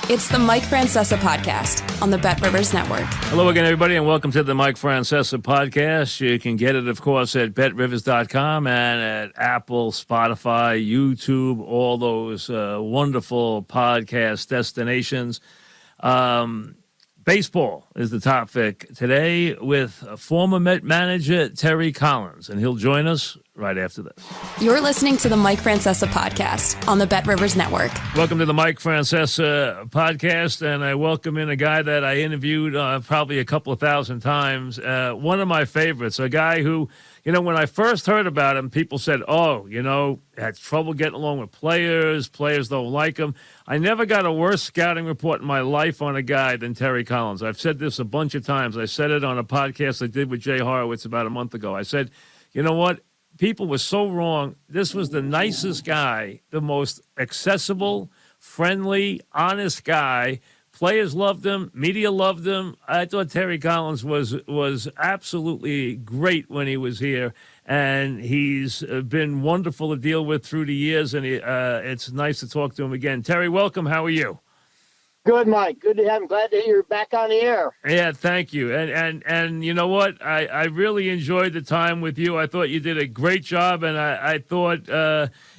It's the Mike Francesa Podcast on the Bet Rivers Network. Hello again, everybody, and welcome to the Mike Francesa Podcast. You can get it, of course, at betrivers.com and at Apple, Spotify, YouTube, all those wonderful podcast destinations. Baseball is the topic today with former Met manager Terry Collins, and he'll join us right after this. You're listening to the Mike Francesa Podcast on the Bet Rivers Network. Welcome to the Mike Francesa Podcast, and I welcome in a guy that I interviewed probably a couple of thousand times. One of my favorites, a guy who, when I first heard about him, people said, had trouble getting along with players don't like him. I never got a worse scouting report in my life on a guy than Terry Collins. I've said this a bunch of times. I said it on a podcast I did with Jay Horowitz about a month ago. I said, you know what? People were so wrong. This was the nicest guy, the most accessible, friendly, honest guy. Players loved him. Media loved him. I thought Terry Collins was absolutely great when he was here, and he's been wonderful to deal with through the years, and it's nice to talk to him again. Terry, welcome. How are you? Good, Mike. Good to have him. Glad that you're back on the air. Yeah, thank you. And you know what? I really enjoyed the time with you. I thought you did a great job, and I thought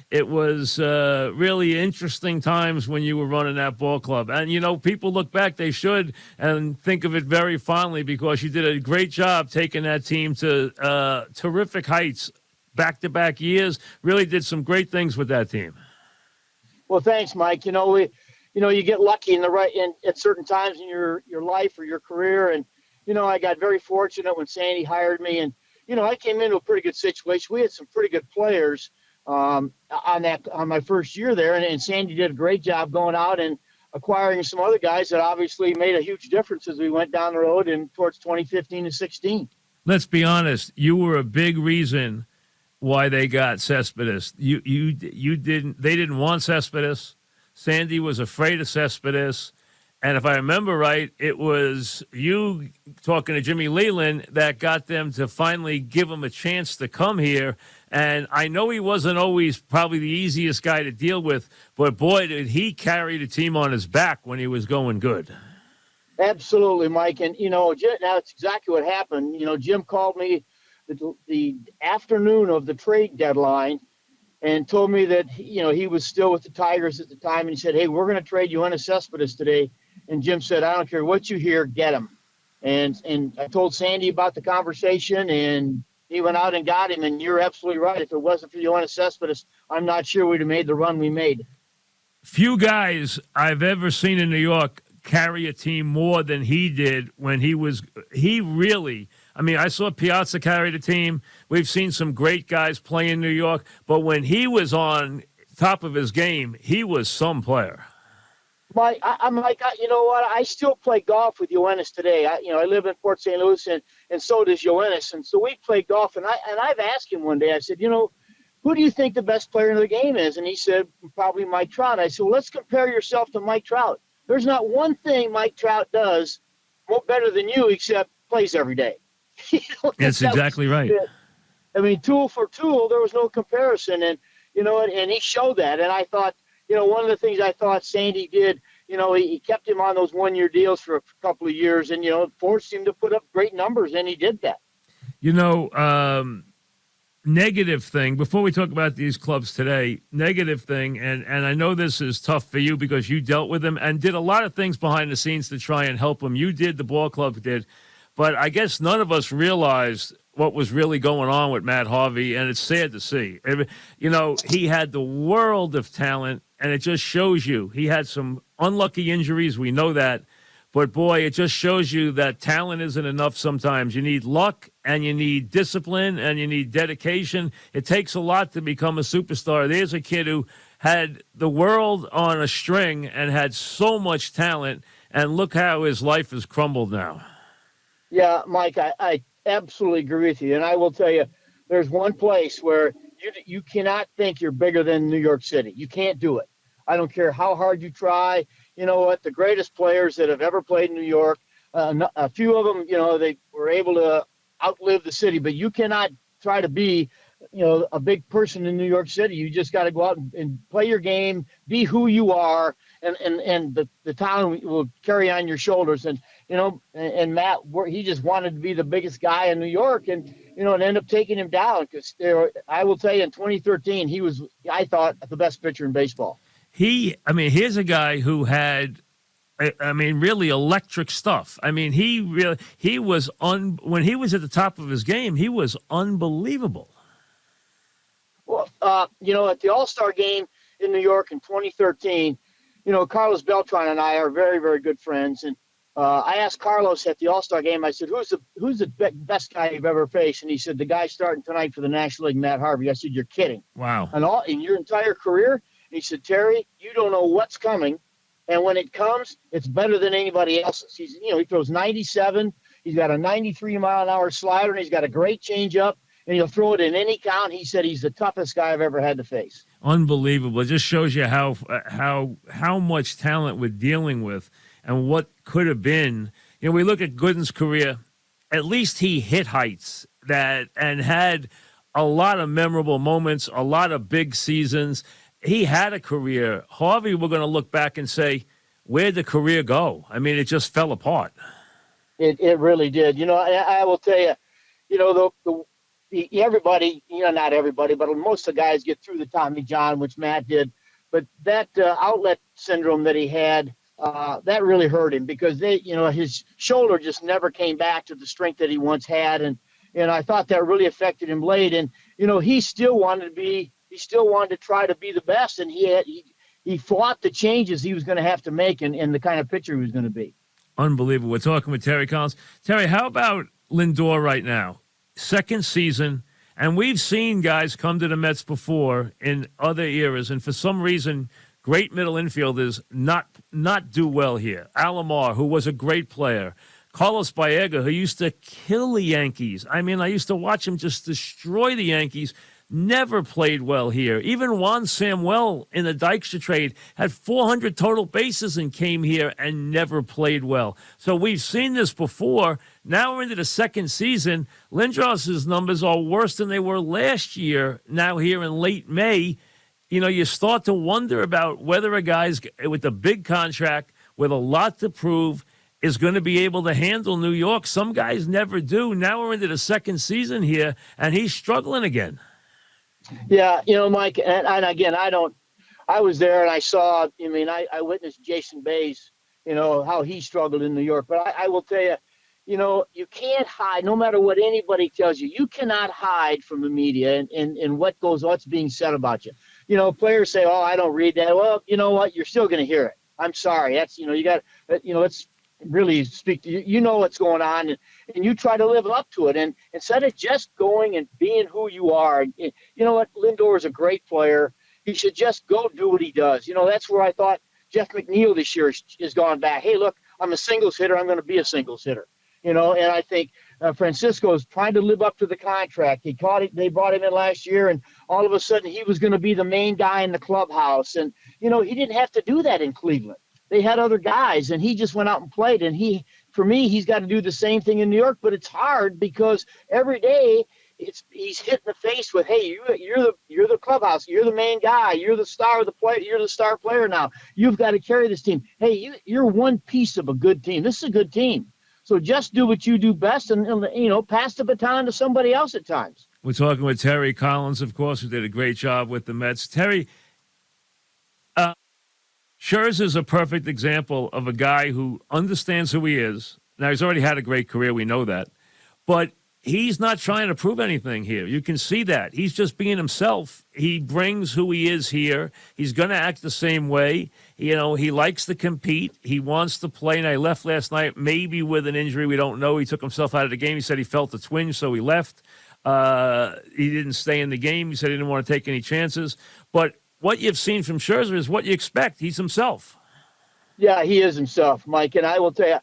it was really interesting times when you were running that ball club. And, people look back, they should, and think of it very fondly because you did a great job taking that team to terrific heights, back-to-back years. Really did some great things with that team. Well, thanks, Mike. You get lucky at certain times in your life or your career. And, I got very fortunate when Sandy hired me. And, I came into a pretty good situation. We had some pretty good players on my first year there. And Sandy did a great job going out and acquiring some other guys that obviously made a huge difference as we went down the road and towards 2015 and 16. Let's be honest. You were a big reason why they got Cespedes. They didn't want Cespedes. Sandy was afraid of Cespedes. And if I remember right, it was you talking to Jimmy Leland that got them to finally give him a chance to come here. And I know he wasn't always probably the easiest guy to deal with, but boy, did he carry the team on his back when he was going good. Absolutely, Mike. And, now it's exactly what happened. Jim called me the afternoon of the trade deadline and told me that, he was still with the Tigers at the time. And he said, hey, we're going to trade Yoenis Cespedes today. And Jim said, I don't care what you hear, get him. And I told Sandy about the conversation, and he went out and got him. And you're absolutely right. If it wasn't for Yoenis Cespedes, I'm not sure we'd have made the run we made. Few guys I've ever seen in New York carry a team more than he did when I saw Piazza carry the team. We've seen some great guys play in New York, but when he was on top of his game, he was some player. Mike, you know what? I still play golf with Yoenis today. I live in Port St. Louis, and so does Yoenis. And so we play golf, and I've asked him one day, I said, who do you think the best player in the game is? And he said, probably Mike Trout. I said, well, let's compare yourself to Mike Trout. There's not one thing Mike Trout does more better than you except plays every day. That's exactly right. Tool for tool, there was no comparison. And, and he showed that. And I thought, one of the things I thought Sandy did, he kept him on those one-year deals for a couple of years and, forced him to put up great numbers, and he did that. Negative thing, before we talk about these clubs today, negative thing, and I know this is tough for you because you dealt with them and did a lot of things behind the scenes to try and help them. You did, the ball club did. But I guess none of us realized what was really going on with Matt Harvey, and it's sad to see. He had the world of talent, and it just shows you. He had some unlucky injuries, we know that. But, boy, it just shows you that talent isn't enough sometimes. You need luck, and you need discipline, and you need dedication. It takes a lot to become a superstar. There's a kid who had the world on a string and had so much talent, and look how his life has crumbled now. Yeah, Mike, I absolutely agree with you. And I will tell you, there's one place where you cannot think you're bigger than New York City. You can't do it. I don't care how hard you try. You know what? The greatest players that have ever played in New York, a few of them, they were able to outlive the city. But you cannot try to be, a big person in New York City. You just got to go out and play your game, be who you are. and the town will carry on your shoulders. And, and Matt, he just wanted to be the biggest guy in New York, and, and ended up taking him down because I will tell you, in 2013, he was, I thought, the best pitcher in baseball. Here's a guy who had, really electric stuff. When he was at the top of his game, he was unbelievable. Well, at the All-Star game in New York in 2013, Carlos Beltran and I are very, very good friends. And I asked Carlos at the All-Star game, I said, who's the best guy you've ever faced? And he said, the guy starting tonight for the National League, Matt Harvey. I said, you're kidding. Wow. And in your entire career? And he said, Terry, you don't know what's coming. And when it comes, it's better than anybody else's. He throws 97. He's got a 93-mile-an-hour slider, and he's got a great changeup. And he'll throw it in any count. He said he's the toughest guy I've ever had to face. Unbelievable. It just shows you how much talent we're dealing with and what could have been. We look at Gooden's career. At least he hit heights and had a lot of memorable moments, a lot of big seasons. He had a career. Harvey, we're going to look back and say, where'd the career go? It just fell apart. It really did. I will tell you, everybody, not everybody, but most of the guys get through the Tommy John, which Matt did. But that outlet syndrome that he had, that really hurt him because his shoulder just never came back to the strength that he once had. And I thought that really affected him late. And, he still wanted to try to be the best. And he fought the changes he was going to have to make and the kind of pitcher he was going to be. Unbelievable. We're talking with Terry Collins. Terry, how about Lindor right now? Second season, and we've seen guys come to the Mets before in other eras, and for some reason, great middle infielders not do well here. Alomar, who was a great player. Carlos Baerga, who used to kill the Yankees. I used to watch him just destroy the Yankees. Never played well here. Even Juan Samuel in the Dykstra trade had 400 total bases and came here and never played well. So we've seen this before. Now we're into the second season. Lindor's numbers are worse than they were last year. Now here in late May, you start to wonder about whether a guy's with a big contract with a lot to prove is going to be able to handle New York. Some guys never do. Now we're into the second season here, and he's struggling again. Yeah, Mike, and again, I was there and I saw, I witnessed Jason Bays, how he struggled in New York. But I will tell you, you can't hide, no matter what anybody tells you, you cannot hide from the media and what's being said about you. Players say, oh, I don't read that. Well, you know what? You're still going to hear it. I'm sorry. That's, you got, let's really speak to you, what's going on, and you try to live up to it. And instead of just going and being who you are, you know what? Lindor is a great player. He should just go do what he does. That's where I thought Jeff McNeil this year has gone back. Hey, look, I'm a singles hitter. I'm going to be a singles hitter. And I think Francisco is trying to live up to the contract. They brought him in last year, and all of a sudden he was going to be the main guy in the clubhouse. And, he didn't have to do that in Cleveland. They had other guys, and he just went out and played. And for me, he's got to do the same thing in New York, but it's hard because every day he's hit in the face with, hey, you're the clubhouse, you're the main guy, you're the star of the play, you're the star player now. You've got to carry this team. Hey, you're one piece of a good team. This is a good team. So just do what you do best and pass the baton to somebody else at times. We're talking with Terry Collins, of course, who did a great job with the Mets. Terry, Scherzer is a perfect example of a guy who understands who he is. Now, he's already had a great career. We know that. But he's not trying to prove anything here. You can see that. He's just being himself. He brings who he is here. He's going to act the same way. He likes to compete. He wants to play. And I left last night maybe with an injury. We don't know. He took himself out of the game. He said he felt a twinge, so he left. He didn't stay in the game. He said he didn't want to take any chances. But what you've seen from Scherzer is what you expect. He's himself. Yeah, he is himself, Mike. And I will tell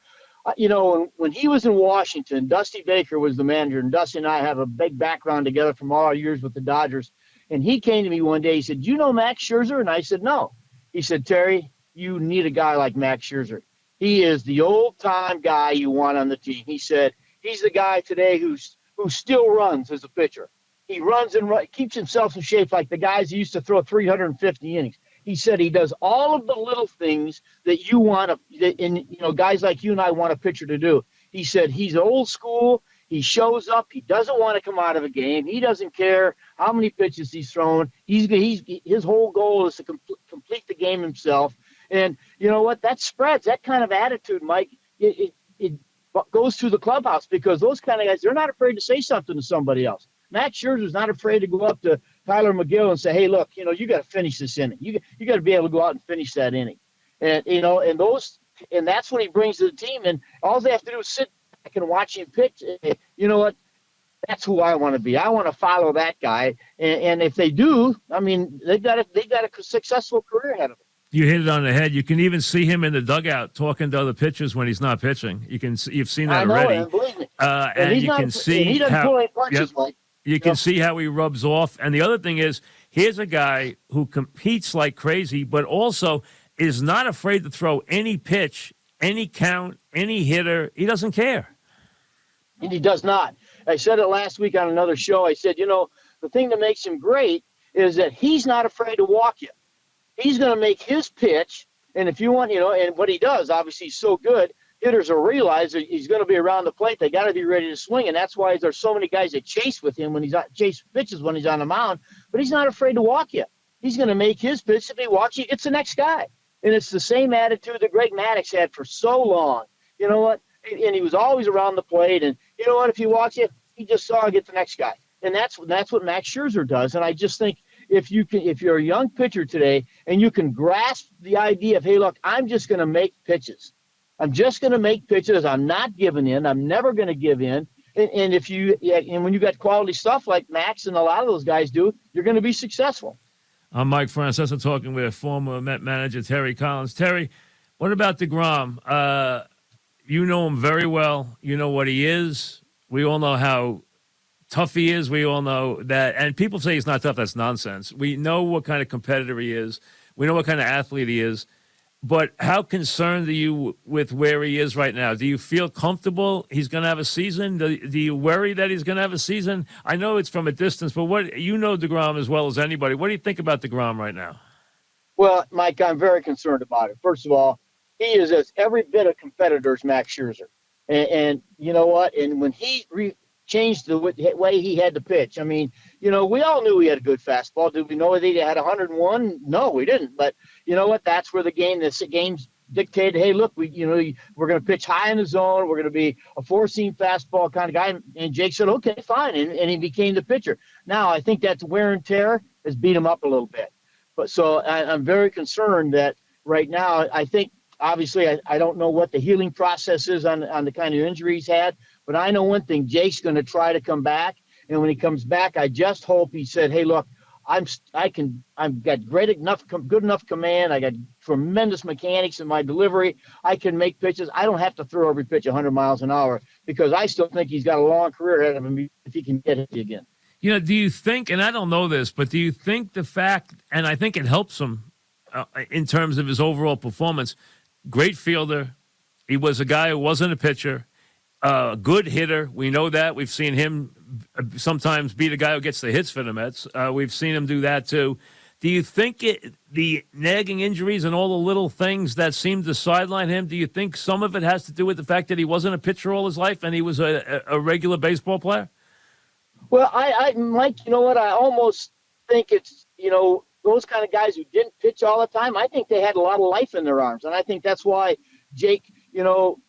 you, when he was in Washington, Dusty Baker was the manager, and Dusty and I have a big background together from all our years with the Dodgers. And he came to me one day. He said, "Do you know Max Scherzer?" And I said, "No." He said, "Terry, you need a guy like Max Scherzer. He is the old-time guy you want on the team." He said, "He's the guy today who still runs as a pitcher. He runs and keeps himself in shape like the guys who used to throw 350 innings. He said he does all of the little things that you want to, and guys like you and I want a pitcher to do. He said he's old school. He shows up. He doesn't want to come out of a game. He doesn't care how many pitches he's thrown. His whole goal is to complete the game himself. And you know what? That spreads. That kind of attitude, Mike, it goes through the clubhouse, because those kind of guys, they're not afraid to say something to somebody else. Max Scherzer's not afraid to go up to Tyler McGill and say, hey, look, you got to finish this inning. You got to be able to go out and finish that inning. And, and that's what he brings to the team. And all they have to do is sit back and watch him pitch. You know what? That's who I want to be. I want to follow that guy. And if they do, I mean, they've got a successful career ahead of them. You hit it on the head. You can even see him in the dugout talking to other pitchers when he's not pitching. You've seen that already. And believe me. And you can see he doesn't pull any punches, Mike. You can see how he rubs off. And the other thing is, here's a guy who competes like crazy, but also is not afraid to throw any pitch, any count, any hitter. He doesn't care. And he does not. I said it last week on another show. I said, the thing that makes him great is that he's not afraid to walk you. He's going to make his pitch. And if you want, and what he does, obviously he's so good, hitters will realize that he's going to be around the plate. They got to be ready to swing. And that's why there's so many guys that chase with him chase pitches when he's on the mound, but he's not afraid to walk you. He's going to make his pitch. If he walks you, it's the next guy. And it's the same attitude that Greg Maddux had for so long. You know what? And he was always around the plate. And you know what? If he walks you, he just saw get the next guy. And that's what Max Scherzer does. And I just think if you're a young pitcher today and you can grasp the idea of, hey, look, I'm just going to make pitches. I'm just going to make pitches. I'm not giving in. I'm never going to give in. And when you got quality stuff like Max and a lot of those guys do, you're going to be successful. I'm Mike Francesa talking with former Met manager Terry Collins. Terry, what about deGrom? You know him very well. You know what he is. We all know how tough he is. We all know that. And people say he's not tough. That's nonsense. We know what kind of competitor he is. We know what kind of athlete he is. But how concerned are you with where he is right now? Do you feel comfortable he's going to have a season? Do you worry that he's going to have a season? I know it's from a distance, but deGrom as well as anybody. What do you think about deGrom right now? Well, Mike, I'm very concerned about it. First of all, he is as every bit a competitor as Max Scherzer. And you know what? And when he changed the way he had to pitch, I mean, we all knew he had a good fastball. Did we know that he had 101? No, we didn't. But you know what? That's where the game's dictated, hey, look, we're going to pitch high in the zone. We're going to be a four-seam fastball kind of guy. And Jake said, okay, fine. And he became the pitcher. Now, I think that wear and tear has beat him up a little bit. But so I'm very concerned that right now, I think, obviously, I don't know what the healing process is on the kind of injury he's had, but I know one thing, Jake's going to try to come back. And when he comes back, I just hope he said, hey, look, I've got good enough command. I got tremendous mechanics in my delivery. I can make pitches. I don't have to throw every pitch 100 miles an hour, because I still think he's got a long career ahead of him if he can get it again. Do you think, and I don't know this, but do you think the fact, and I think it helps him in terms of his overall performance, great fielder. He was a guy who wasn't a pitcher, good hitter. We know that. We've seen him sometimes beat a guy who gets the hits for the Mets. We've seen him do that too. Do you think the nagging injuries and all the little things that seem to sideline him, do you think some of it has to do with the fact that he wasn't a pitcher all his life and he was a regular baseball player? Well, Mike, you know what? I almost think it's, those kind of guys who didn't pitch all the time, I think they had a lot of life in their arms. And I think that's why Jake,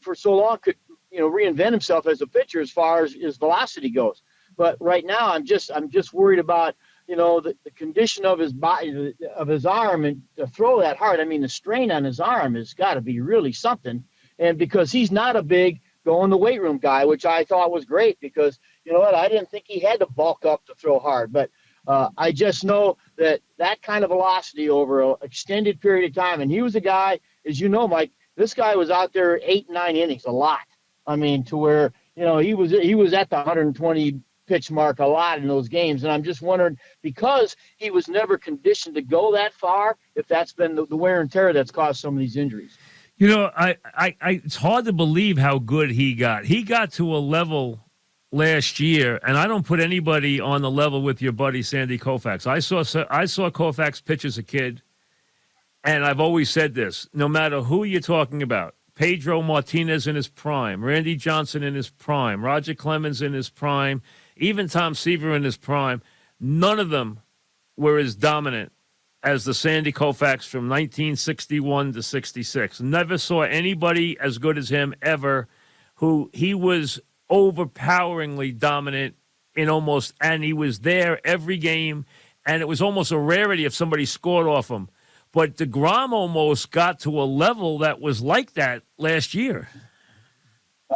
for so long could, reinvent himself as a pitcher as far as his velocity goes. But right now, I'm just worried about, the condition of his body, of his arm, and to throw that hard. I mean, the strain on his arm has got to be really something. And because he's not a big go in the weight room guy, which I thought was great, because, you know what, I didn't think he had to bulk up to throw hard. But I just know that kind of velocity over an extended period of time. And he was a guy, as you know, Mike, this guy was out there 8, 9 innings, a lot. I mean, to where, he was at the 120 pitch mark a lot in those games. And I'm just wondering, because he was never conditioned to go that far, if that's been the wear and tear that's caused some of these injuries. It's hard to believe how good he got. He got to a level last year, and I don't put anybody on the level with your buddy Sandy Koufax. I saw Koufax pitch as a kid, and I've always said this, no matter who you're talking about, Pedro Martinez in his prime, Randy Johnson in his prime, Roger Clemens in his prime, even Tom Seaver in his prime, none of them were as dominant as the Sandy Koufax from 1961 to 66. Never saw anybody as good as him ever, who he was overpoweringly dominant and he was there every game, and it was almost a rarity if somebody scored off him. But deGrom almost got to a level that was like that last year.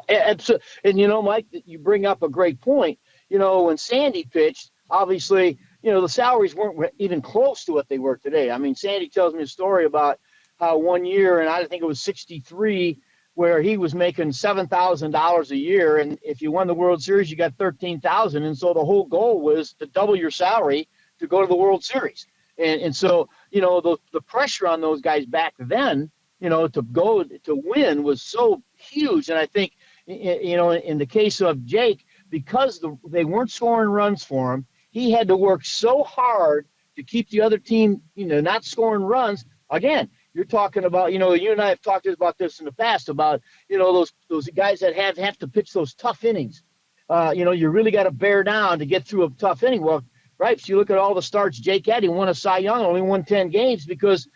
And, Mike, you bring up a great point. When Sandy pitched, obviously, the salaries weren't even close to what they were today. I mean, Sandy tells me a story about how one year, and I think it was 63, where he was making $7,000 a year. And if you won the World Series, you got $13,000. And so the whole goal was to double your salary to go to the World Series. And so, the pressure on those guys back then, to go to win was so huge. And I think, in the case of Jake, because they weren't scoring runs for him, he had to work so hard to keep the other team, not scoring runs. Again, you're talking about, you and I have talked about this in the past about, those guys that have to pitch those tough innings. You really got to bear down to get through a tough inning. Well, right. So you look at all the starts Jake had. He won a Cy Young, only won 10 games because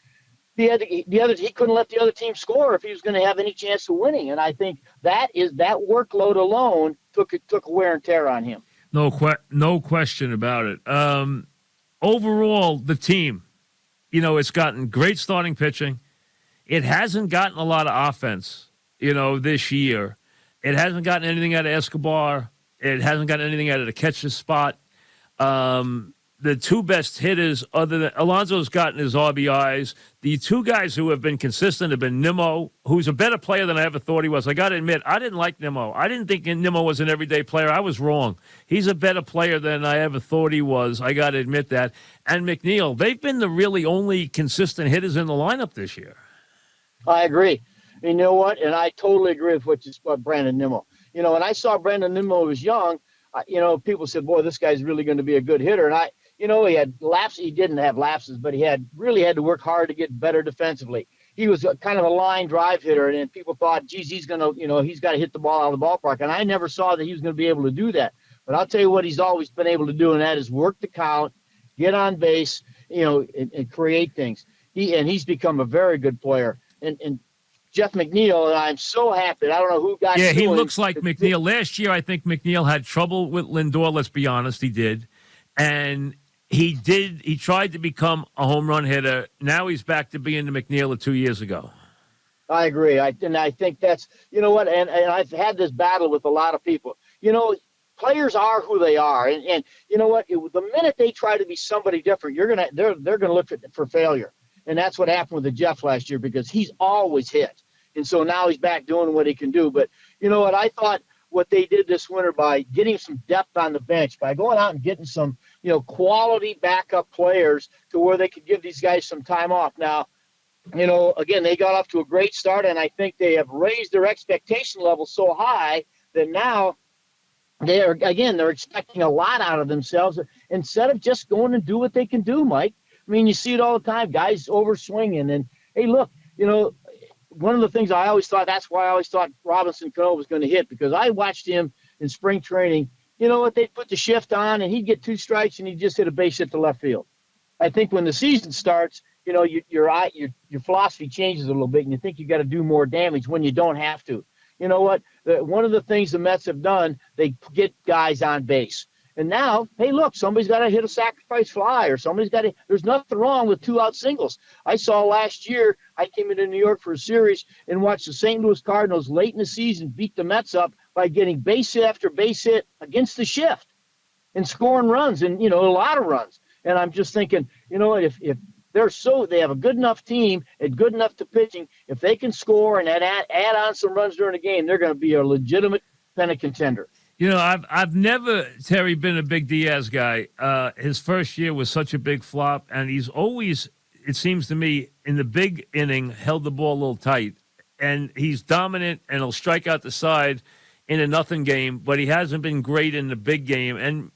he couldn't let the other team score if he was going to have any chance of winning. And I think that workload alone took wear and tear on him. No question about it. Overall, the team, it's gotten great starting pitching. It hasn't gotten a lot of offense, this year. It hasn't gotten anything out of Escobar. It hasn't gotten anything out of the catcher spot. The two best hitters, other than Alonso's gotten his RBIs, the two guys who have been consistent have been Nimmo, who's a better player than I ever thought he was. I got to admit, I didn't like Nimmo. I didn't think Nimmo was an everyday player. I was wrong. He's a better player than I ever thought he was. I got to admit that. And McNeil, they've been the really only consistent hitters in the lineup this year. I agree. You know what? And I totally agree with what you said about Brandon Nimmo. When I saw Brandon Nimmo was young, people said, boy, this guy's really going to be a good hitter. And he had lapses. He didn't have lapses, but he really had to work hard to get better defensively. He was kind of a line drive hitter, and people thought, geez, he's going to, he's got to hit the ball out of the ballpark. And I never saw that he was going to be able to do that. But I'll tell you what he's always been able to do, and that is work the count, get on base, and create things. He's become a very good player. And Jeff McNeil, and I'm so happy. I don't know who got. Yeah, he looks like McNeil. Last year, I think McNeil had trouble with Lindor. Let's be honest, he did, and he did. He tried to become a home run hitter. Now he's back to being the McNeil of 2 years ago. I agree. I think that's what. And I've had this battle with a lot of people. Players are who they are, and you know what? The minute they try to be somebody different, they're gonna look for failure. And that's what happened with the Jeff last year because he's always hit. And so now he's back doing what he can do. But you know what? I thought what they did this winter by getting some depth on the bench, by going out and getting some, quality backup players to where they could give these guys some time off. Now, again, they got off to a great start, and I think they have raised their expectation level so high that now they're expecting a lot out of themselves instead of just going and do what they can do, Mike. I mean, you see it all the time, guys over swinging. And, hey, look, one of the things that's why I always thought Robinson Cano was going to hit, because I watched him in spring training. You know what? They'd put the shift on, and he'd get 2 strikes, and he'd just hit a base hit to left field. I think when the season starts, your philosophy changes a little bit, and you think you got to do more damage when you don't have to. You know what? One of the things the Mets have done, they get guys on base. And now, hey, look, somebody's got to hit a sacrifice fly, or somebody's got to – there's nothing wrong with 2-out singles. I saw last year, I came into New York for a series and watched the St. Louis Cardinals late in the season beat the Mets up by getting base hit after base hit against the shift and scoring runs and, a lot of runs. And I'm just thinking, if they have a good enough team and good enough to pitching, if they can score and add on some runs during the game, they're going to be a legitimate pennant contender. I've never, Terry, been a big Diaz guy. His first year was such a big flop, and he's always, it seems to me, in the big inning, held the ball a little tight. And he's dominant, and he'll strike out the side. in a nothing game, but he hasn't been great in the big game. And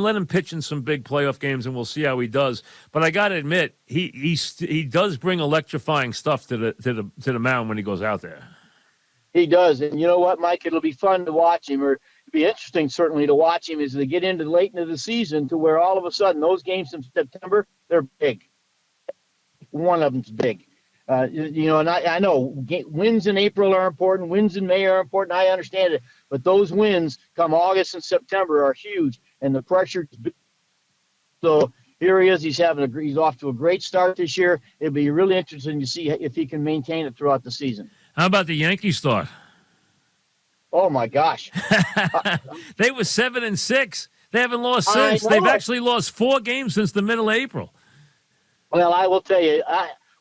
let him pitch in some big playoff games, and we'll see how he does. But I got to admit, he does bring electrifying stuff to the mound when he goes out there. He does. And you know what, Mike? It'll be fun to watch him, or it'll be interesting certainly to watch him as they get into late into the season to where all of a sudden those games in September, they're big. One of them's big. And I know wins in April are important, wins in May are important. I understand it. But those wins come August and September are huge, and the pressure. So here he is. He's off to a great start this year. It'll be really interesting to see if he can maintain it throughout the season. How about the Yankees start? Oh my gosh. They were 7-6. They haven't lost since. They've actually lost 4 games since the middle of April. Well, I will tell you,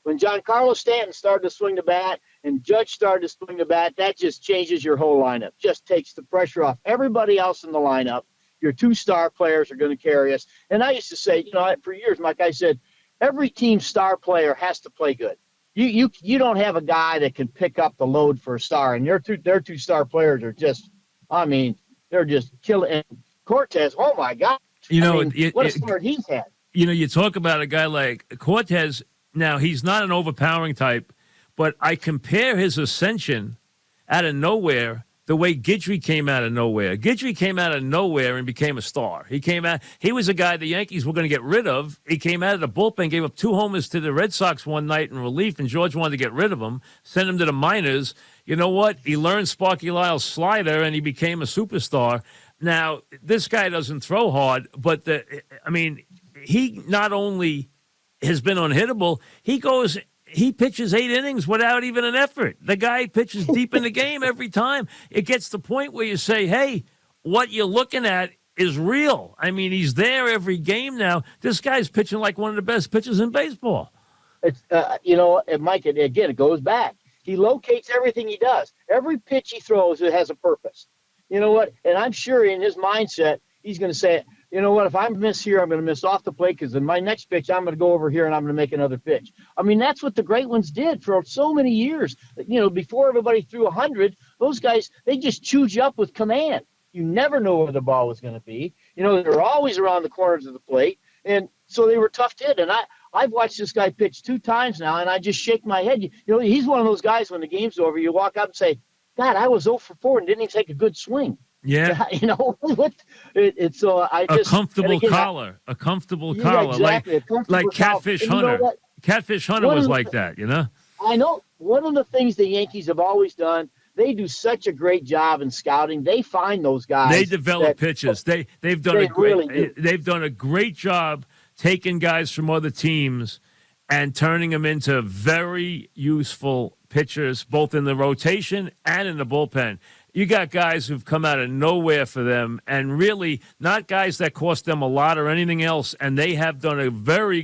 when Giancarlo Stanton started to swing the bat and Judge started to swing the bat, that just changes your whole lineup. Just takes the pressure off everybody else in the lineup. Your 2 star players are going to carry us. And I used to say, for years, Mike, I said, every team star player has to play good. You don't have a guy that can pick up the load for a star, and their 2 star players are just, they're just killing. And Cortez, oh my God, what a start he's had. You talk about a guy like Cortez. Now he's not an overpowering type, but I compare his ascension out of nowhere the way Guidry came out of nowhere. Guidry came out of nowhere and became a star. He was a guy the Yankees were going to get rid of. He came out of the bullpen, gave up 2 homers to the Red Sox one night in relief, and George wanted to get rid of him, send him to the minors. You know what? He learned Sparky Lyle's slider, and he became a superstar. Now, this guy doesn't throw hard, but he not only has been unhittable, he pitches 8 innings without even an effort. The guy pitches deep in the game every time. It gets to the point where you say, hey, what you're looking at is real. He's there every game now. This guy's pitching like one of the best pitchers in baseball. It's, and Mike, again, it goes back. He locates everything he does. Every pitch he throws, it has a purpose. You know what? And I'm sure in his mindset, he's going to say, you know what, if I miss here, I'm going to miss off the plate because in my next pitch, I'm going to go over here and I'm going to make another pitch. That's what the great ones did for so many years. Before everybody threw 100, those guys, they just chewed you up with command. You never know where the ball was going to be. They're always around the corners of the plate. And so they were tough to hit. And I've watched this guy pitch 2 times now, and I just shake my head. He's one of those guys when the game's over, you walk up and say, God, I was 0 for 4 and didn't even take a good swing. Yeah, it's a comfortable collar, exactly, like Catfish Hunter. Catfish Hunter was like that, I know. One of the things the Yankees have always done, they do such a great job in scouting. They find those guys. They develop pitches. They've done a great job taking guys from other teams and turning them into very useful pitchers, both in the rotation and in the bullpen. You got guys who've come out of nowhere for them, and really not guys that cost them a lot or anything else, and they have done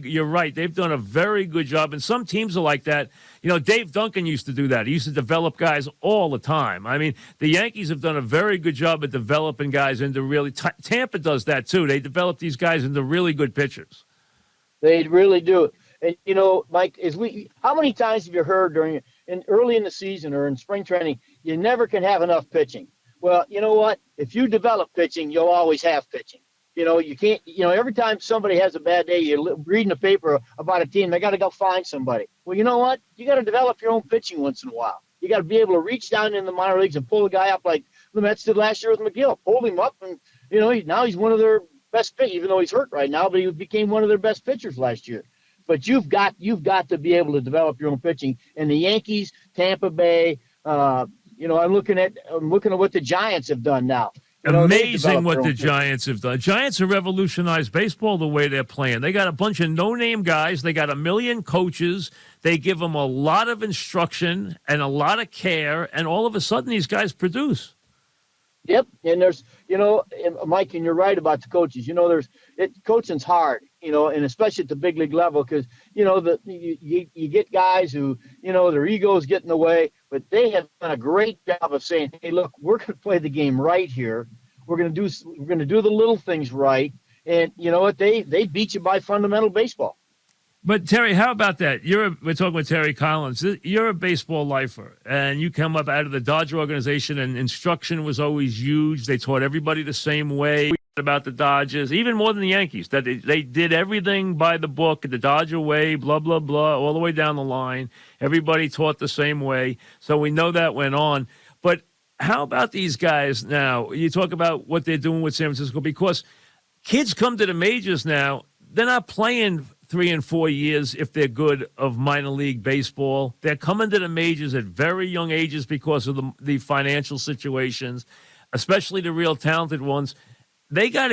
you're right, they've done a very good job, and some teams are like that. Dave Duncan used to do that. He used to develop guys all the time. The Yankees have done a very good job at developing guys into really – Tampa does that too. They develop these guys into really good pitchers. They really do. And, Mike, how many times have you heard early in the season or in spring training, you never can have enough pitching? Well, you know what? If you develop pitching, you'll always have pitching. You can't, every time somebody has a bad day, you're reading a paper about a team, they got to go find somebody. Well, you know what? You got to develop your own pitching once in a while. You got to be able to reach down in the minor leagues and pull a guy up like the Mets did last year with McGill. Pulled him up, and, now he's one of their best pitchers, even though he's hurt right now, but he became one of their best pitchers last year. But you've got to be able to develop your own pitching. And the Yankees, Tampa Bay, I'm looking at what the Giants have done now. Amazing what the Giants have done. Giants have revolutionized baseball the way they're playing. They got a bunch of no-name guys. They got 1 million coaches. They give them a lot of instruction and a lot of care, and all of a sudden these guys produce. Yep, and there's, Mike, and you're right about the coaches. Coaching's hard, and especially at the big league level because, you get guys who, their egos get in the way, but they have done a great job of saying, hey, look, we're going to play the game right here. We're going to do the little things right, and you know what? They beat you by fundamental baseball. But Terry, how about that? We're talking with Terry Collins. You're a baseball lifer, and you come up out of the Dodger organization, and instruction was always huge. They taught everybody the same way about the Dodgers, even more than the Yankees. That they did everything by the book, the Dodger way, blah blah blah, all the way down the line. Everybody taught the same way, so we know that went on. But how about these guys now? You talk about what they're doing with San Francisco, because kids come to the majors now. They're not playing 3 and 4 years if they're good of minor league baseball. They're coming to the majors at very young ages because of the financial situations, especially the real talented ones. They have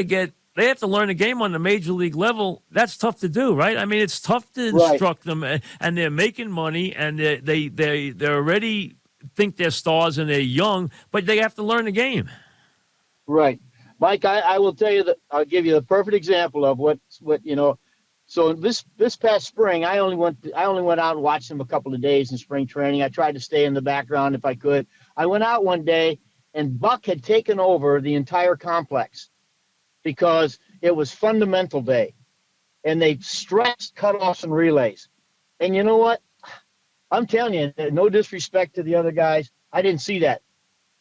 to learn the game on the major league level. That's tough to do, right? I mean, it's tough to instruct them, and they're making money, and they already think they're stars and they're young, but they have to learn the game. Right. Mike, I will tell you that I'll give you the perfect example of what. So this past spring, I only went out and watched them a couple of days in spring training. I tried to stay in the background if I could. I went out one day, and Buck had taken over the entire complex because it was fundamental day, and they stressed cutoffs and relays. And you know what? I'm telling you, no disrespect to the other guys, I didn't see that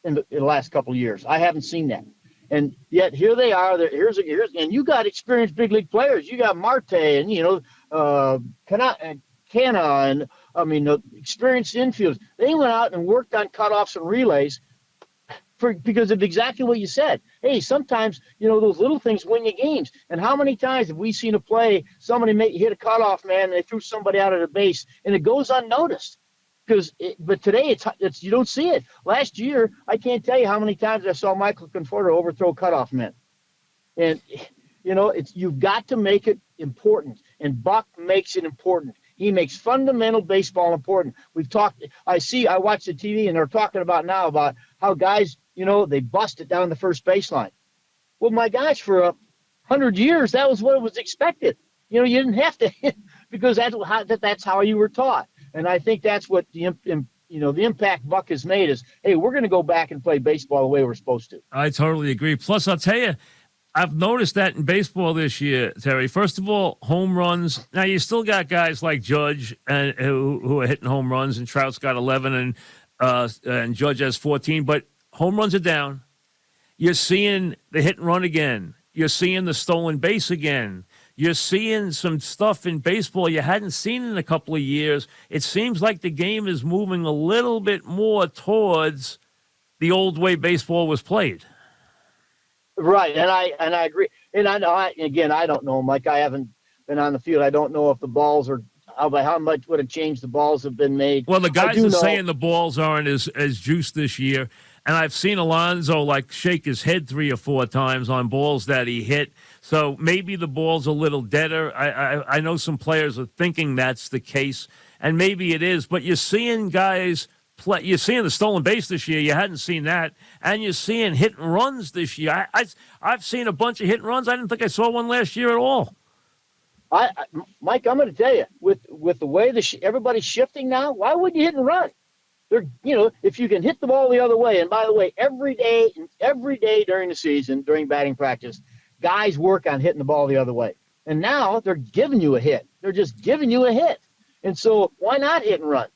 in the last couple of years. I haven't seen that. And yet here they are. Here's and you got experienced big league players. You got Marte and Canna, and the experienced infielders. They went out and worked on cutoffs and relays because of exactly what you said. Hey, sometimes those little things win you games. And how many times have we seen a play? Somebody hit a cutoff man, and they threw somebody out of the base, and it goes unnoticed. But today it's you don't see it. Last year, I can't tell you how many times I saw Michael Conforto overthrow cutoff men. And you've got to make it important. And Buck makes it important. He makes fundamental baseball important. I watch the TV, and they're talking about how guys, they bust it down the first baseline. Well, my gosh, for 100 years, that was what was expected. You didn't have to hit because that's how you were taught. And I think that's what the impact Buck has made is, hey, we're going to go back and play baseball the way we're supposed to. I totally agree. Plus, I'll tell you, I've noticed that in baseball this year, Terry. First of all, home runs. Now, you still got guys like Judge who are hitting home runs, and Trout's got 11, and Judge has 14. But home runs are down. You're seeing the hit and run again. You're seeing the stolen base again. You're seeing some stuff in baseball you hadn't seen in a couple of years. It seems like the game is moving a little bit more towards the old way baseball was played. Right, and I agree. And I don't know, Mike. I haven't been on the field. I don't know if the balls are how much would have changed the balls have been made. Well, the guys are saying the balls aren't as juiced this year. And I've seen Alonso shake his head 3 or 4 times on balls that he hit. So maybe the ball's a little deader. I know some players are thinking that's the case, and maybe it is. But you're seeing guys play. You're seeing the stolen base this year. You hadn't seen that, and you're seeing hit and runs this year. I've seen a bunch of hit and runs. I didn't think I saw one last year at all. Mike, I'm going to tell you, with the way everybody's shifting now, why would you hit and run? If you can hit the ball the other way, and by the way, every day during the season, during batting practice, guys work on hitting the ball the other way. And now they're giving you a hit. They're just giving you a hit. And so why not hit and run?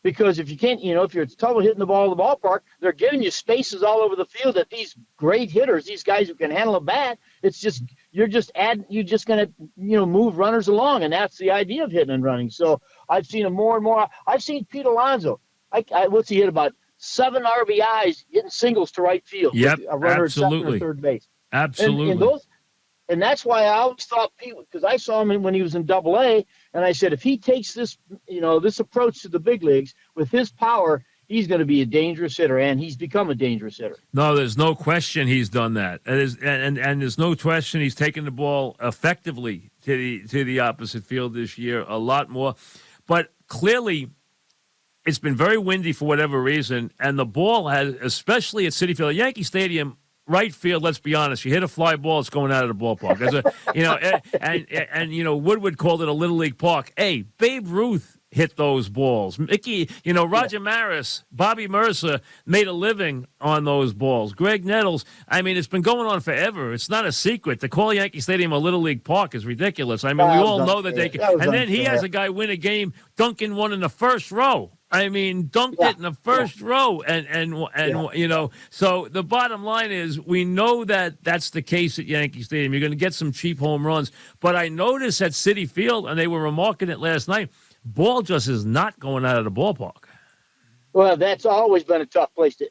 Because if you can't, if you're trouble hitting the ball in the ballpark, they're giving you spaces all over the field that these great hitters, these guys who can handle a bat, you're just going to, move runners along. And that's the idea of hitting and running. So I've seen them more and more. I've seen Pete Alonso. What's he hit? About 7 RBIs hitting singles to right field. Yep, with a runner absolutely. at second or third base. Absolutely. And that's why I always thought Pete, because I saw him when he was in Double-A, and I said, if he takes this, this approach to the big leagues with his power, he's going to be a dangerous hitter, and he's become a dangerous hitter. No, there's no question he's done that, and there's no question he's taken the ball effectively to the opposite field this year a lot more. But clearly, it's been very windy for whatever reason, and the ball has, especially at Citi Field, Yankee Stadium, right field. Let's be honest. You hit a fly ball, it's going out of the ballpark. And Woodward called it a little league park. Hey, Babe Ruth hit those balls. Mickey, Roger Maris, Bobby Mercer made a living on those balls. Greg Nettles, I mean, it's been going on forever. It's not a secret. To call Yankee Stadium a Little League park is ridiculous. I mean, we all know that they can. And then he has a guy win a game, dunking one in the first row. I mean, dunked it in the first row, and So the bottom line is, we know that that's the case at Yankee Stadium. You're going to get some cheap home runs, but I noticed at Citi Field, and they were remarking it last night, ball just is not going out of the ballpark. Well, that's always been a tough place to.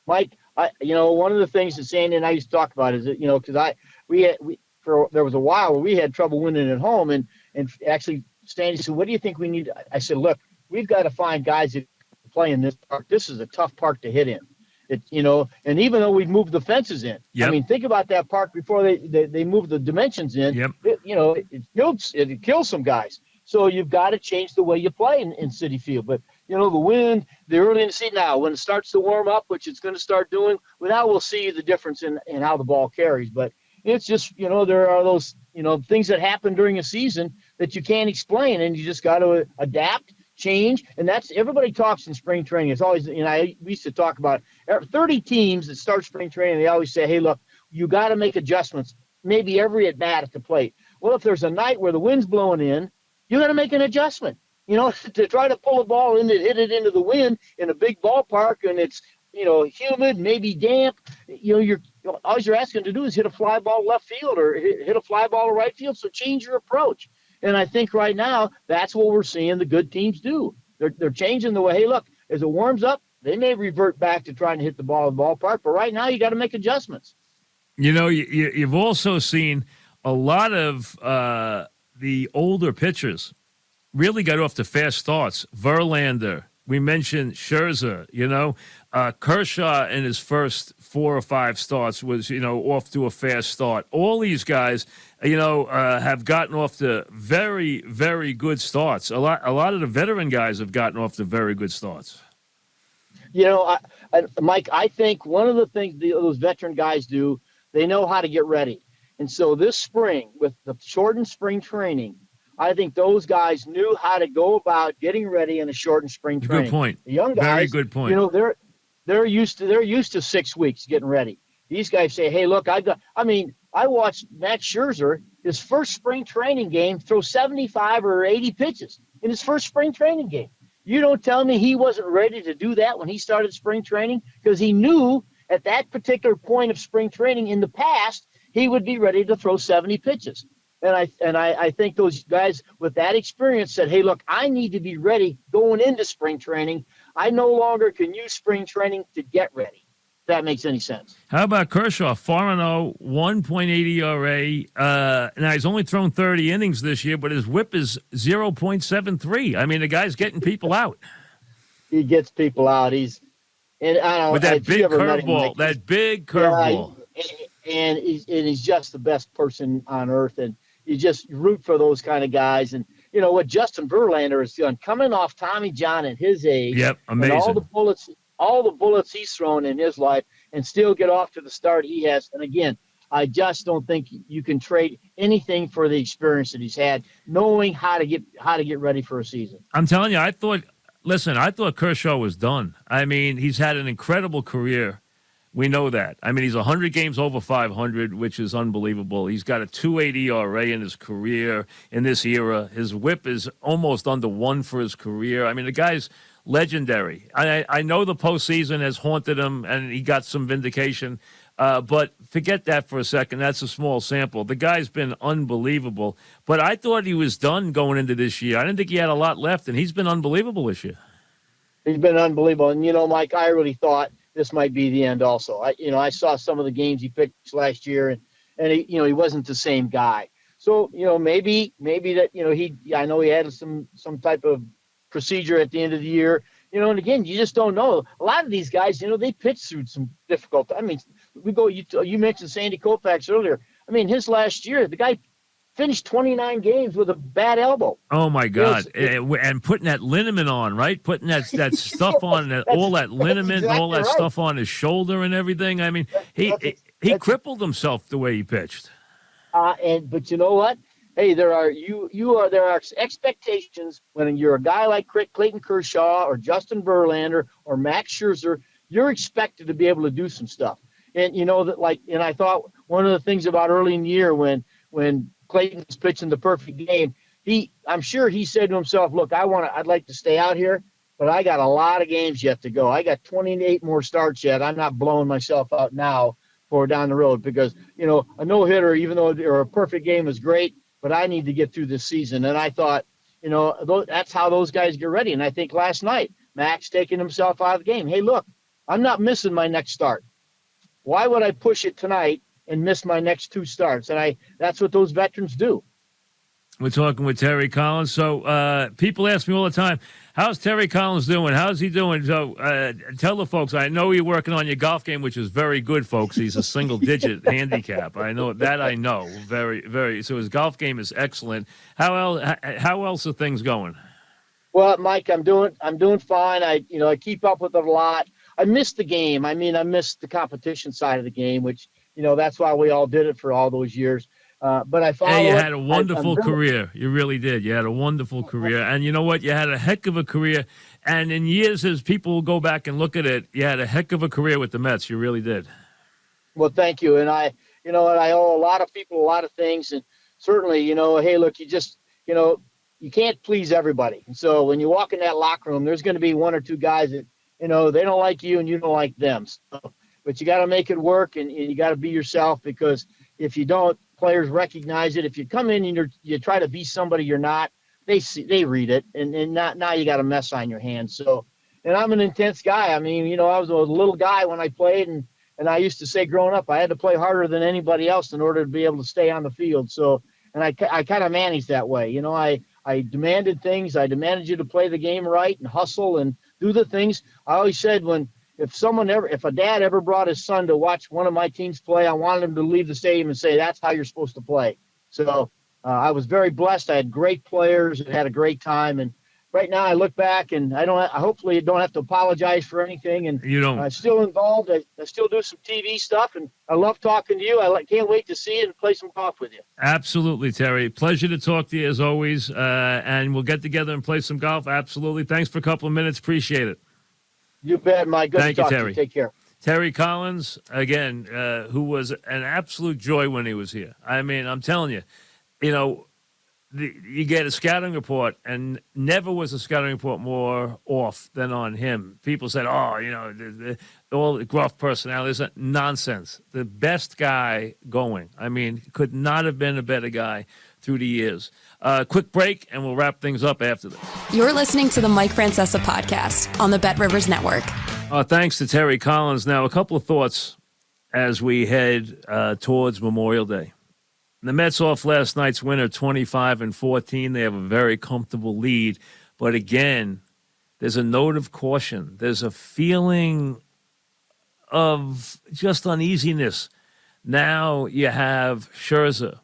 Mike, one of the things that Sandy and I used to talk about is that because there was a while where we had trouble winning at home, and actually Sandy said, "What do you think we need?" I said, "Look, we've got to find guys that play in this park. This is a tough park to hit in. And even though we've moved the fences in, yep. I mean, think about that park before they moved the dimensions in. Yep. It killed some guys. So you've got to change the way you play in Citi Field. But the wind, the early in the season now, when it starts to warm up, which it's going to start doing, now we'll see the difference in how the ball carries. But it's just there are those things that happen during a season that you can't explain, and you just got to adapt. Change, and that's everybody talks in spring training. It's always, we used to talk about 30 teams that start spring training. They always say, "Hey, look, you got to make adjustments, maybe every at bat at the plate." Well, if there's a night where the wind's blowing in, you got to make an adjustment. To try to pull a ball in and hit it into the wind in a big ballpark, and it's humid, maybe damp. All you're asking to do is hit a fly ball left field or hit a fly ball to right field. So change your approach. And I think right now that's what we're seeing the good teams do. They're changing the way. Hey, look, as it warms up, they may revert back to trying to hit the ball in the ballpark. But right now you got to make adjustments. You've also seen a lot of the older pitchers really got off to fast starts. Verlander. We mentioned Scherzer, Kershaw in his first 4 or 5 starts was, off to a fast start. All these guys, have gotten off to very, very good starts. A lot of the veteran guys have gotten off to very good starts. Mike, I think one of the things those veteran guys do, they know how to get ready. And so this spring, with the shortened spring training, I think those guys knew how to go about getting ready in a shortened spring training. Good point. The young guys, very good point. They're used to 6 weeks getting ready. These guys say, "Hey, look, I watched Matt Scherzer, his first spring training game, throw 75 or 80 pitches in his first spring training game. You don't tell me he wasn't ready to do that when he started spring training, because he knew at that particular point of spring training in the past he would be ready to throw 70 pitches. And I think those guys with that experience said, "Hey, look, I need to be ready going into spring training. I no longer can use spring training to get ready." If that makes any sense. How about Kershaw? 4-0, 1.80 ERA. Now, he's only thrown 30 innings this year, but his whip is 0.73. I mean, the guy's getting people out. He gets people out. With that big curveball. That big curveball. And he's just the best person on earth. And you just root for those kind of guys. And what Justin Verlander has done, coming off Tommy John at his age. Yep, amazing. And all the bullets he's thrown in his life, and still get off to the start he has. And again, I just don't think you can trade anything for the experience that he's had, knowing how to get ready for a season. I'm telling you, I thought Kershaw was done. I mean, he's had an incredible career. We know that. I mean, he's 100 games over 500, which is unbelievable. He's got a 2.80 ERA in his career, in this era. His whip is almost under 1 for his career. I mean, the guy's legendary. I know the postseason has haunted him, and he got some vindication. But forget that for a second. That's a small sample. The guy's been unbelievable. But I thought he was done going into this year. I didn't think he had a lot left, and he's been unbelievable this year. He's been unbelievable. And, Mike, I really thought this might be the end also. I saw some of the games he pitched last year, and he wasn't the same guy. So, maybe that, I know he had some type of procedure at the end of the year, and again, you just don't know. A lot of these guys, they pitch through some difficult. I mean, you mentioned Sandy Koufax earlier. I mean, his last year, the guy finished 29 games with a bad elbow. Oh my God! And putting that liniment on, right? Putting that stuff on, all that liniment, exactly, all that stuff on his shoulder and everything. I mean, he crippled himself the way he pitched. But you know what? hey, there are expectations when you're a guy like Clayton Kershaw or Justin Verlander or Max Scherzer. You're expected to be able to do some stuff. And and I thought one of the things about early in the year when Clayton was pitching the perfect game, I'm sure he said to himself, look, I'd like to stay out here, but I got a lot of games yet to go. I got 28 more starts yet. I'm not blowing myself out now for down the road because, a no-hitter, even though a perfect game is great, but I need to get through this season. And I thought, that's how those guys get ready. And I think last night, Max taking himself out of the game. Hey, look, I'm not missing my next start. Why would I push it tonight and miss my next two starts? And that's what those veterans do. We're talking with Terry Collins. So people ask me all the time, how's Terry Collins doing? How's he doing? So tell the folks, I know you're working on your golf game, which is very good, folks. He's a single-digit handicap. I know that. I know very, very. So his golf game is excellent. How else are things going? Well, Mike, I'm doing fine. I keep up with it a lot. I missed the game. I missed the competition side of the game, which that's why we all did it for all those years. But I followed. Hey, you had a wonderful career. You really did. You had a wonderful career. And you know what? You had a heck of a career. And in years, as people go back and look at it, you had a heck of a career with the Mets. You really did. Well, thank you. And I owe a lot of people a lot of things. And certainly, hey, look, you can't please everybody. And so when you walk in that locker room, there's going to be one or two guys that, they don't like you and you don't like them. So, but you got to make it work and you got to be yourself, because if you don't, players recognize it. If you come in and you try to be somebody you're not, they read it, and now you got a mess on your hands. So, and I'm an intense guy. I was a little guy when I played, and I used to say growing up I had to play harder than anybody else in order to be able to stay on the field. So, and I kind of managed that way. I demanded things. I demanded you to play the game right and hustle and do the things. I always said if a dad ever brought his son to watch one of my teams play, I wanted him to leave the stadium and say, that's how you're supposed to play. So I was very blessed. I had great players and had a great time. And right now I look back and I hopefully don't have to apologize for anything. And you don't. I'm still involved. I still do some TV stuff, and I love talking to you. I can't wait to see you and play some golf with you. Absolutely, Terry. Pleasure to talk to you as always. And we'll get together and play some golf. Absolutely. Thanks for a couple of minutes. Appreciate it. You bet, Mike. Good Thank to talk you, Terry. to you. Take care. Terry Collins, again, who was an absolute joy when he was here. I'm telling you, you get a scouting report, and never was a scouting report more off than on him. People said, all the gruff personalities. Nonsense. The best guy going. Could not have been a better guy through the years. Quick break, and we'll wrap things up after this. You're listening to the Mike Francesa podcast on the Bet Rivers Network. Thanks to Terry Collins. Now, a couple of thoughts as we head towards Memorial Day. The Mets off last night's winner, 25-14. They have a very comfortable lead. But again, there's a note of caution. There's a feeling of just uneasiness. Now you have Scherzer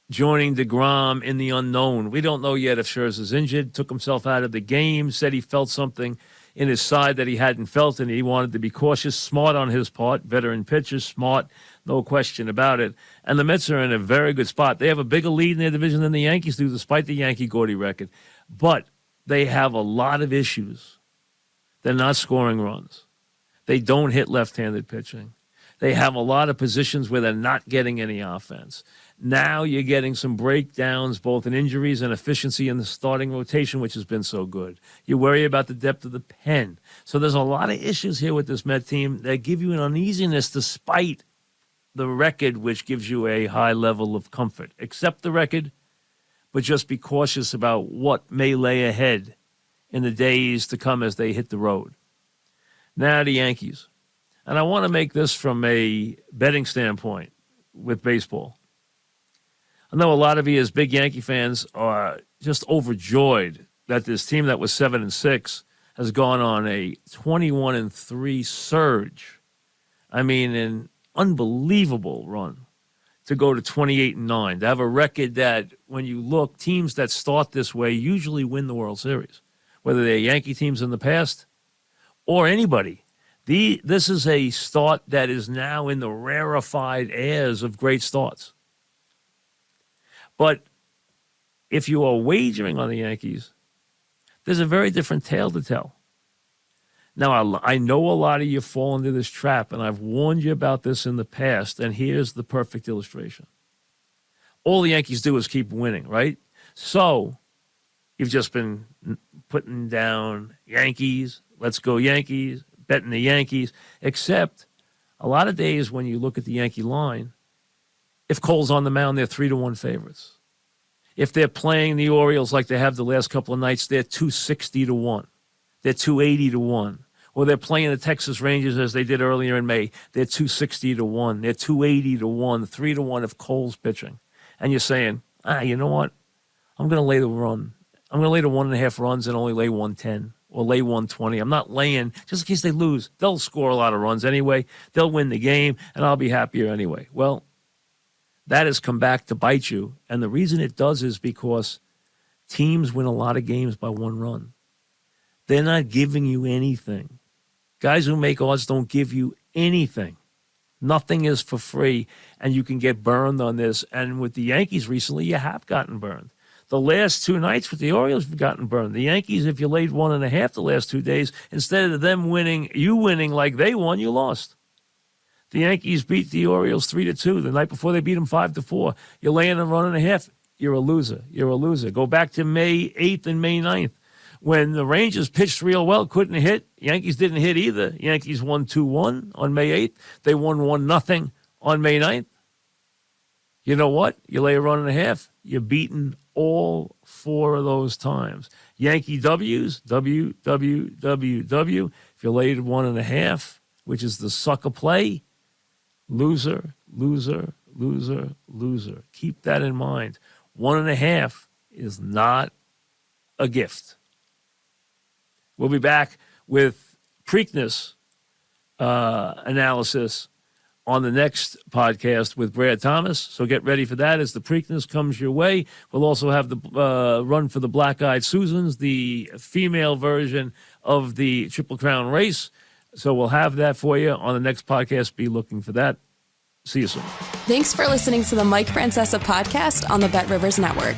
joining deGrom in the unknown. We don't know yet if Scherzer's injured, took himself out of the game, said he felt something in his side that he hadn't felt, and he wanted to be cautious. Smart on his part. Veteran pitcher, smart, no question about it. And the Mets are in a very good spot. They have a bigger lead in their division than the Yankees do, despite the Yankee-Gordy record. But they have a lot of issues. They're not scoring runs. They don't hit left-handed pitching. They have a lot of positions where they're not getting any offense. Now you're getting some breakdowns, both in injuries and efficiency in the starting rotation, which has been so good. You worry about the depth of the pen. So there's a lot of issues here with this Met team that give you an uneasiness despite the record, which gives you a high level of comfort. Accept the record, but just be cautious about what may lay ahead in the days to come as they hit the road. Now the Yankees. And I want to make this from a betting standpoint with baseball. I know a lot of you as big Yankee fans are just overjoyed that this team that was 7-6 has gone on a 21-3 surge. An unbelievable run to go to 28-9, to have a record that when you look, teams that start this way usually win the World Series, whether they're Yankee teams in the past or anybody. This is a start that is now in the rarefied airs of great starts. But if you are wagering on the Yankees, there's a very different tale to tell. Now, I know a lot of you fall into this trap, and I've warned you about this in the past, and here's the perfect illustration. All the Yankees do is keep winning, right? So you've just been putting down Yankees, let's go Yankees, betting the Yankees, except a lot of days when you look at the Yankee line, if Cole's on the mound, they're 3-1 favorites. If they're playing the Orioles like they have the last couple of nights, they're 260-1. They're 280-1. Or they're playing the Texas Rangers as they did earlier in May. They're 260-1. They're 280-1, 3-1 if Cole's pitching. And you're saying, you know what? I'm going to lay the run. I'm going to lay the 1.5 runs and only lay 110 or lay 120. I'm not laying just in case they lose. They'll score a lot of runs anyway. They'll win the game, and I'll be happier anyway. Well, that has come back to bite you. And the reason it does is because teams win a lot of games by 1 run. They're not giving you anything. Guys who make odds don't give you anything. Nothing is for free, and you can get burned on this. And with the Yankees recently, you have gotten burned. The last 2 nights with the Orioles, you've gotten burned. The Yankees, if you laid 1.5 the last 2 days, instead of them winning, you winning like they won, you lost. The Yankees beat the Orioles 3-2. The night before, they beat them 5-4. You're laying a 1.5. You're a loser. You're a loser. Go back to May 8th and May 9th. When the Rangers pitched real well, couldn't hit. Yankees didn't hit either. Yankees won 2-1 on May 8th. They won 1-0 on May 9th. You know what? You lay a 1.5. You're beaten all 4 of those times. Yankee W's, W. If you laid 1.5, which is the sucker play, loser, loser, loser, loser. Keep that in mind. 1.5 is not a gift. We'll be back with Preakness analysis on the next podcast with Brad Thomas. So get ready for that as the Preakness comes your way. We'll also have the run for the Black Eyed Susans, the female version of the Triple Crown race. So we'll have that for you on the next podcast. Be looking for that. See you soon. Thanks for listening to the Mike Francesa podcast on the Bet Rivers Network.